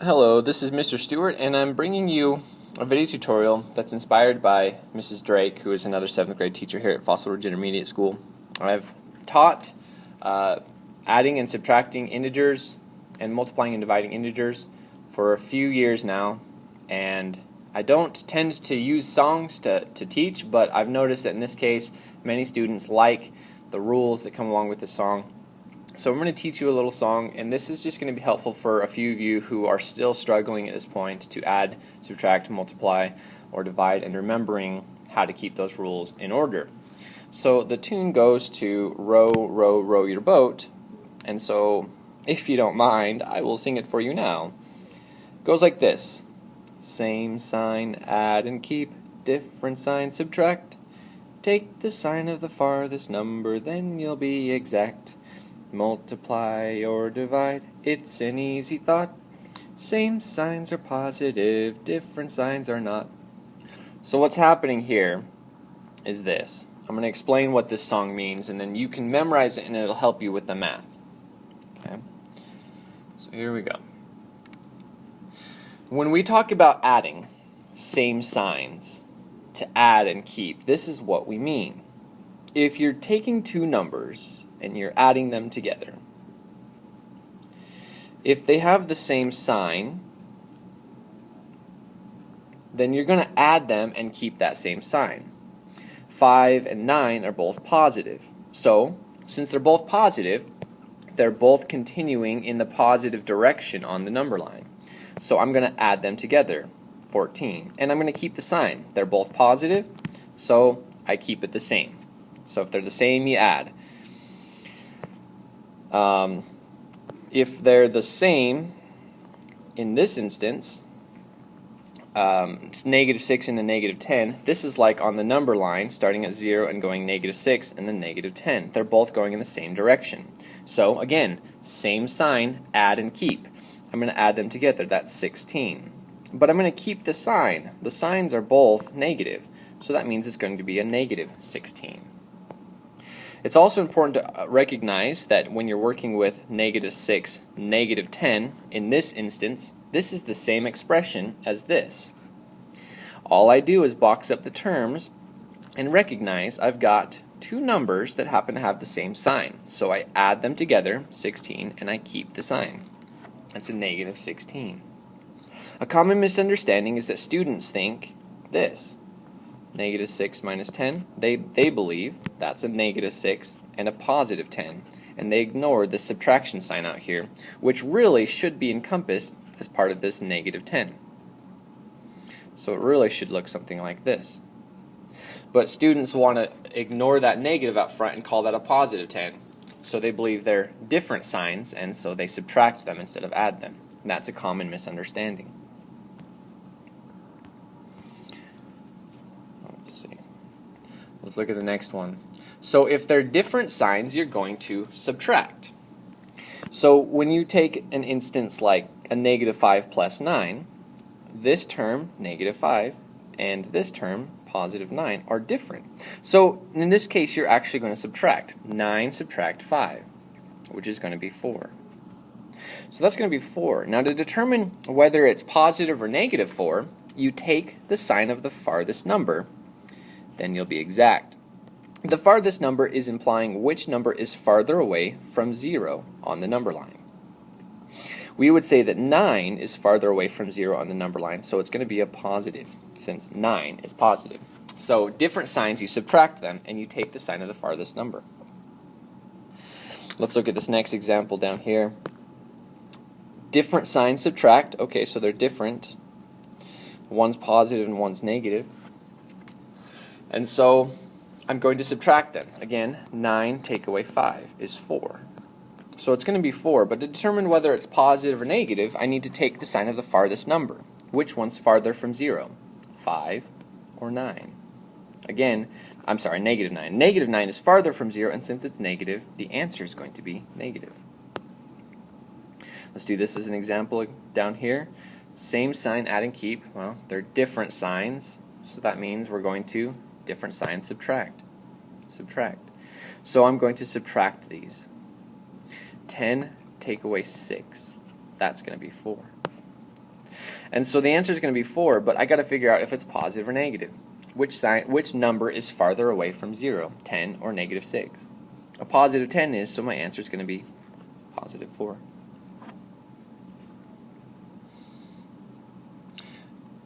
Hello, this is Mr. Stewart, and I'm bringing you a video tutorial that's inspired by Mrs. Drake, who is another 7th grade teacher here at Fossil Ridge Intermediate School. I've taught adding and subtracting integers and multiplying and dividing integers for a few years now, and I don't tend to use songs to teach, but I've noticed that in this case many students like the rules that come along with the song. So I'm going to teach you a little song, and this is just going to be helpful for a few of you who are still struggling at this point to add, subtract, multiply, or divide, and remembering how to keep those rules in order. So the tune goes to row, row, row your boat, and so if you don't mind, I will sing it for you now. It goes like this. Same sign, add and keep, different sign, subtract. Take the sign of the farthest number, then you'll be exact. Multiply or divide, it's an easy thought. Same signs are positive, different signs are not. So what's happening here is this. I'm going to explain what this song means, and then you can memorize it and it'll help you with the math. Okay? So here we go. When we talk about adding same signs to add and keep, this is what we mean. If you're taking two numbers and you're adding them together, if they have the same sign, then you're going to add them and keep that same sign. 5 and 9 are both positive. So, since they're both positive, they're both continuing in the positive direction on the number line. So I'm going to add them together, 14. And I'm going to keep the sign. They're both positive, so I keep it the same. So if they're the same, you add. If they're the same, in this instance, it's -6 and a -10. This is like on the number line, starting at 0 and going -6 and then -10. They're both going in the same direction. So again, same sign, add and keep. I'm going to add them together. That's 16. But I'm going to keep the sign. The signs are both negative, so that means it's going to be a -16. It's also important to recognize that when you're working with -6, -10, in this instance, this is the same expression as this. All I do is box up the terms and recognize I've got two numbers that happen to have the same sign. So I add them together, 16, and I keep the sign. That's a -16. A common misunderstanding is that students think this. -6 minus 10, they believe that's a -6 and a +10, and they ignore the subtraction sign out here, which really should be encompassed as part of this -10. So it really should look something like this. But students want to ignore that negative out front and call that a +10. So they believe they're different signs, and so they subtract them instead of add them. And that's a common misunderstanding. Let's look at the next one. So if they're different signs, you're going to subtract. So when you take an instance like a -5 plus 9, this term, -5, and this term, +9, are different. So in this case, you're actually going to subtract. 9 subtract 5, which is going to be 4. So that's going to be 4. Now to determine whether it's positive or -4, you take the sign of the farthest number, then you'll be exact. The farthest number is implying which number is farther away from 0 on the number line. We would say that 9 is farther away from 0 on the number line, so it's going to be a positive, since 9 is positive. So different signs, you subtract them, and you take the sign of the farthest number. Let's look at this next example down here. Different signs subtract. Okay, so they're different. One's positive and one's negative. And so I'm going to subtract them. Again, 9 take away 5 is 4. So it's going to be 4, but to determine whether it's positive or negative, I need to take the sign of the farthest number. Which one's farther from 0? 5 or 9? Again, I'm sorry, -9. -9 is farther from 0, and since it's negative, the answer is going to be negative. Let's do this as an example down here. Same sign, add and keep. Well, they're different signs, so that means we're going to different signs subtract. So I'm going to subtract these. 10 take away 6. That's going to be 4. And so the answer is going to be 4, but I got to figure out if it's positive or negative. Which number is farther away from 0, 10 or negative 6? A positive 10 is, so my answer is going to be positive 4.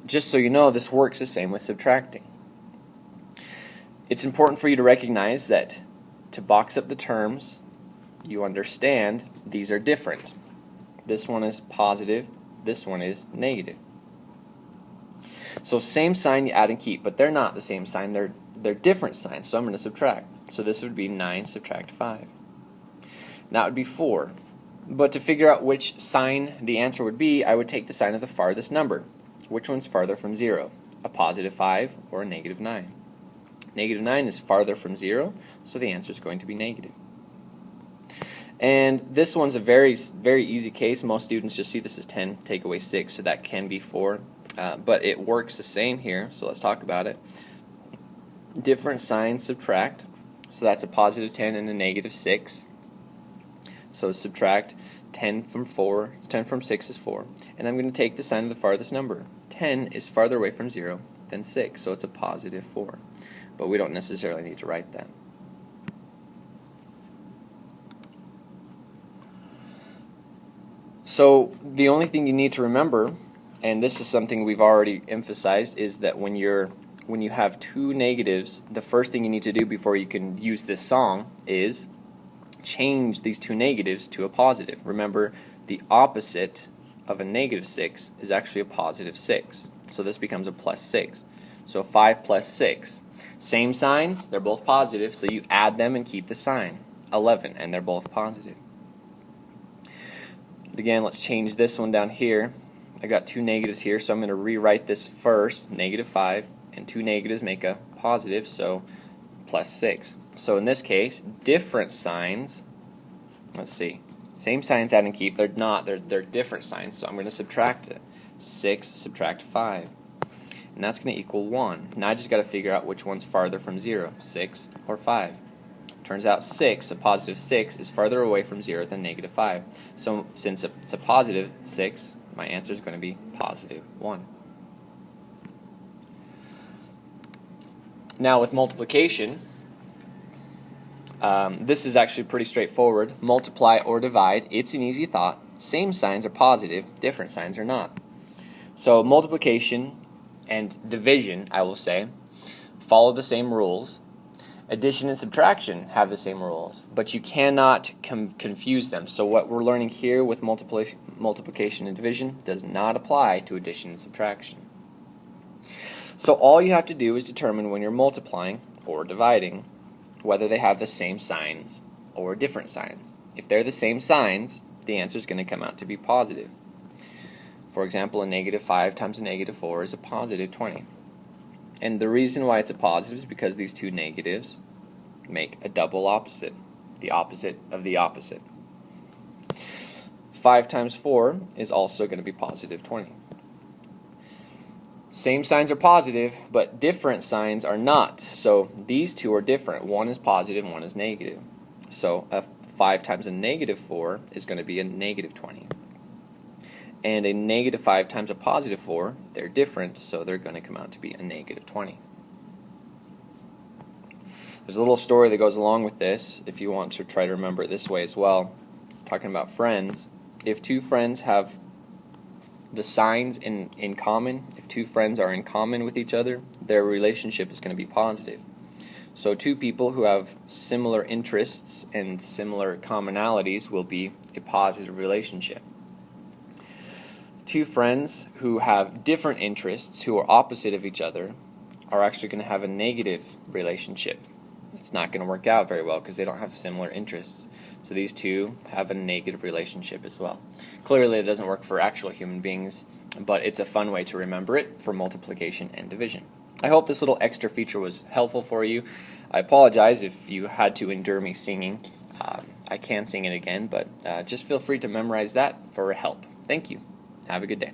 Just so you know, this works the same with subtracting. It's important for you to recognize that to box up the terms, you understand these are different. This one is positive, this one is negative. So same sign you add and keep, but they're not the same sign, they're different signs, so I'm going to subtract. So this would be 9 subtract 5. And that would be 4. But to figure out which sign the answer would be, I would take the sign of the farthest number. Which one's farther from 0? A positive 5 or a negative 9? Negative 9 is farther from 0, so the answer is going to be negative. And this one's a very, very easy case. Most students just see this as 10, take away 6, so that can be 4. But it works the same here, so let's talk about it. Different signs subtract, so that's a positive 10 and a negative 6. So subtract 10 from 4, 10 from 6 is 4. And I'm going to take the sign of the farthest number. 10 is farther away from 0 than 6, so it's a positive 4. But we don't necessarily need to write that. So the only thing you need to remember, and this is something we've already emphasized, is that when you have two negatives, the first thing you need to do before you can use this song is change these two negatives to a positive. Remember, the opposite of a negative 6 is actually a positive 6. So this becomes a plus 6. So 5 plus 6. Same signs, they're both positive, so you add them and keep the sign. 11, and they're both positive. Again, let's change this one down here. I got two negatives here, so I'm going to rewrite this first, negative 5, and two negatives make a positive, so plus 6. So in this case, different signs, let's see, same signs add and keep, they're not, they're different signs, so I'm going to subtract it. 6 subtract 5. And that's going to equal 1. Now I just got to figure out which one's farther from 0, 6 or 5. Turns out 6, a positive 6, is farther away from 0 than negative 5. So since it's a positive 6, my answer is going to be positive 1. Now with multiplication, this is actually pretty straightforward. Multiply or divide, it's an easy thought. Same signs are positive, different signs are not. So multiplication and division, I will say, follow the same rules. Addition and subtraction have the same rules, but you cannot confuse them. So what we're learning here with multiplication and division does not apply to addition and subtraction. So all you have to do is determine when you're multiplying or dividing whether they have the same signs or different signs. If they're the same signs, the answer is going to come out to be positive. For example, a negative 5 times a negative 4 is a positive 20. And the reason why it's a positive is because these two negatives make a double opposite, the opposite of the opposite. 5 times 4 is also going to be positive 20. Same signs are positive, but different signs are not. So these two are different. One is positive, one is negative. So a 5 times a negative 4 is going to be a negative 20. And a negative 5 times a positive 4, they're different, so they're going to come out to be a negative 20. There's a little story that goes along with this, if you want to try to remember it this way as well. Talking about friends. If two friends have the signs in common, if two friends are in common with each other, their relationship is going to be positive. So two people who have similar interests and similar commonalities will be a positive relationship. Two friends who have different interests, who are opposite of each other, are actually going to have a negative relationship. It's not going to work out very well because they don't have similar interests. So these two have a negative relationship as well. Clearly it doesn't work for actual human beings, but it's a fun way to remember it for multiplication and division. I hope this little extra feature was helpful for you. I apologize if you had to endure me singing. I can sing it again, but just feel free to memorize that for help. Thank you. Have a good day.